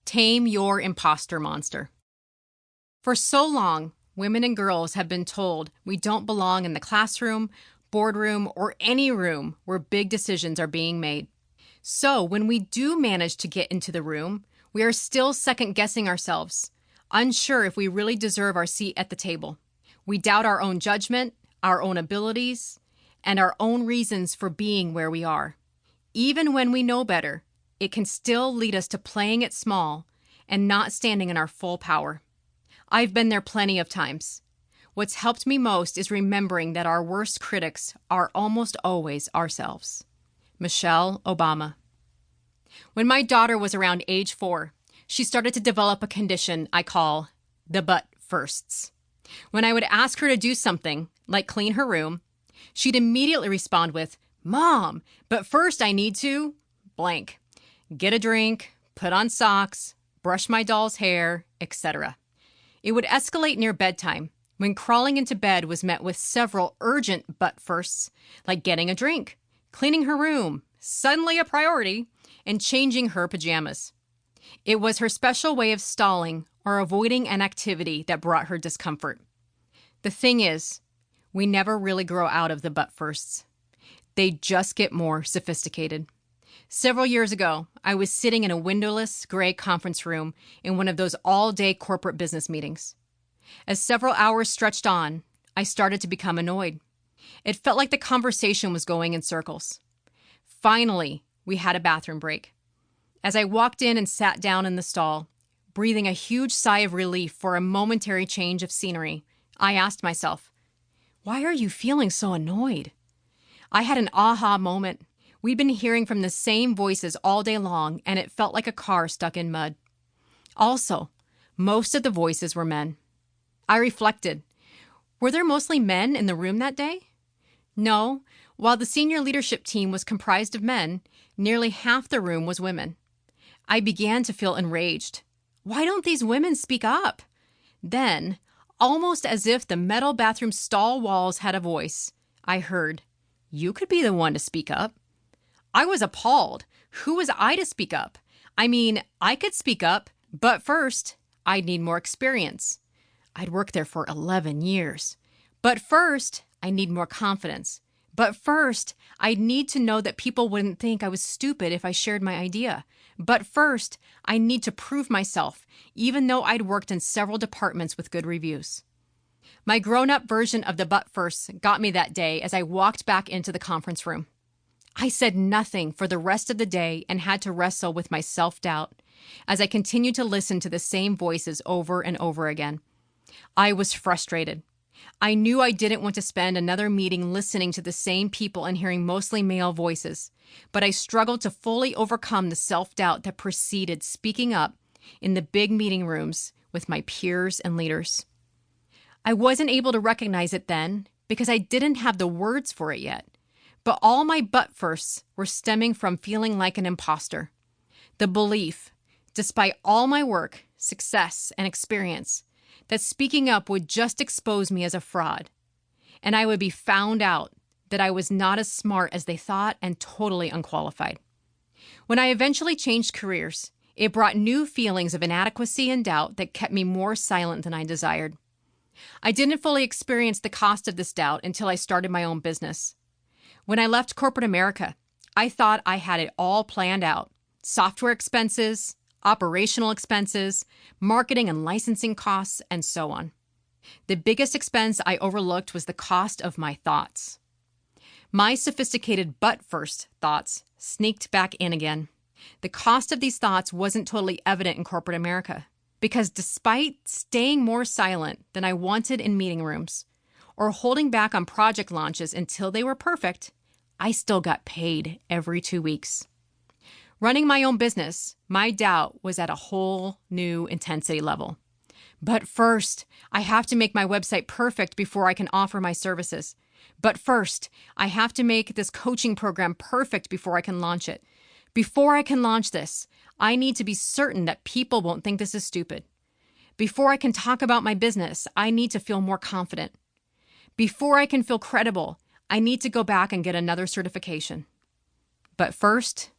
Tame your imposter monster. For so long, women and girls have been told we don't belong in the classroom, boardroom, or any room where big decisions are being made. So when we do manage to get into the room, we are still second-guessing ourselves, unsure if we really deserve our seat at the table. We doubt our own judgment, our own abilities, and our own reasons for being where we are. Even when we know better, it can still lead us to playing it small and not standing in our full power. I've been there plenty of times. What's helped me most is remembering that our worst critics are almost always ourselves. Michelle Obama. When my daughter was around age 4, she started to develop a condition I call the but firsts. When I would ask her to do something, like clean her room, she'd immediately respond with, "Mom, but first I need to blank. Get a drink, put on socks, brush my doll's hair, etc." It would escalate near bedtime, when crawling into bed was met with several urgent but firsts, like getting a drink, cleaning her room, suddenly a priority, and changing her pajamas. It was her special way of stalling or avoiding an activity that brought her discomfort. The thing is, we never really grow out of the but firsts. They just get more sophisticated. Several years ago, I was sitting in a windowless gray conference room in one of those all-day corporate business meetings. As several hours stretched on, I started to become annoyed. It felt like the conversation was going in circles. Finally, we had a bathroom break. As I walked in and sat down in the stall, breathing a huge sigh of relief for a momentary change of scenery, I asked myself, "Why are you feeling so annoyed?" I had an aha moment. We'd been hearing from the same voices all day long, and it felt like a car stuck in mud. Also, most of the voices were men. I reflected. Were there mostly men in the room that day? No. While the senior leadership team was comprised of men, nearly half the room was women. I began to feel enraged. Why don't these women speak up? Then, almost as if the metal bathroom stall walls had a voice, I heard, "You could be the one to speak up." I was appalled. Who was I to speak up? I mean, I could speak up, but first, I'd need more experience. I'd worked there for 11 years. But first, I need more confidence. But first, I'd need to know that people wouldn't think I was stupid if I shared my idea. But first, I need to prove myself, even though I'd worked in several departments with good reviews. My grown-up version of the but first got me that day as I walked back into the conference room. I said nothing for the rest of the day and had to wrestle with my self-doubt as I continued to listen to the same voices over and over again. I was frustrated. I knew I didn't want to spend another meeting listening to the same people and hearing mostly male voices, but I struggled to fully overcome the self-doubt that preceded speaking up in the big meeting rooms with my peers and leaders. I wasn't able to recognize it then because I didn't have the words for it yet, but all my but firsts were stemming from feeling like an imposter. The belief, despite all my work, success, and experience, that speaking up would just expose me as a fraud, and I would be found out that I was not as smart as they thought and totally unqualified. When I eventually changed careers, it brought new feelings of inadequacy and doubt that kept me more silent than I desired. I didn't fully experience the cost of this doubt until I started my own business. When I left corporate America, I thought I had it all planned out. Software expenses, operational expenses, marketing and licensing costs, and so on. The biggest expense I overlooked was the cost of my thoughts. My sophisticated but first thoughts sneaked back in again. The cost of these thoughts wasn't totally evident in corporate America, because despite staying more silent than I wanted in meeting rooms, or holding back on project launches until they were perfect, I still got paid every 2 weeks. Running my own business, my doubt was at a whole new intensity level. But first, I have to make my website perfect before I can offer my services. But first, I have to make this coaching program perfect before I can launch it. Before I can launch this, I need to be certain that people won't think this is stupid. Before I can talk about my business, I need to feel more confident. Before I can feel credible, I need to go back and get another certification. But first.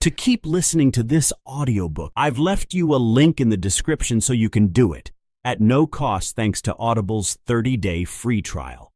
To keep listening to this audiobook, I've left you a link in the description so you can do it, at no cost thanks to Audible's 30-day free trial.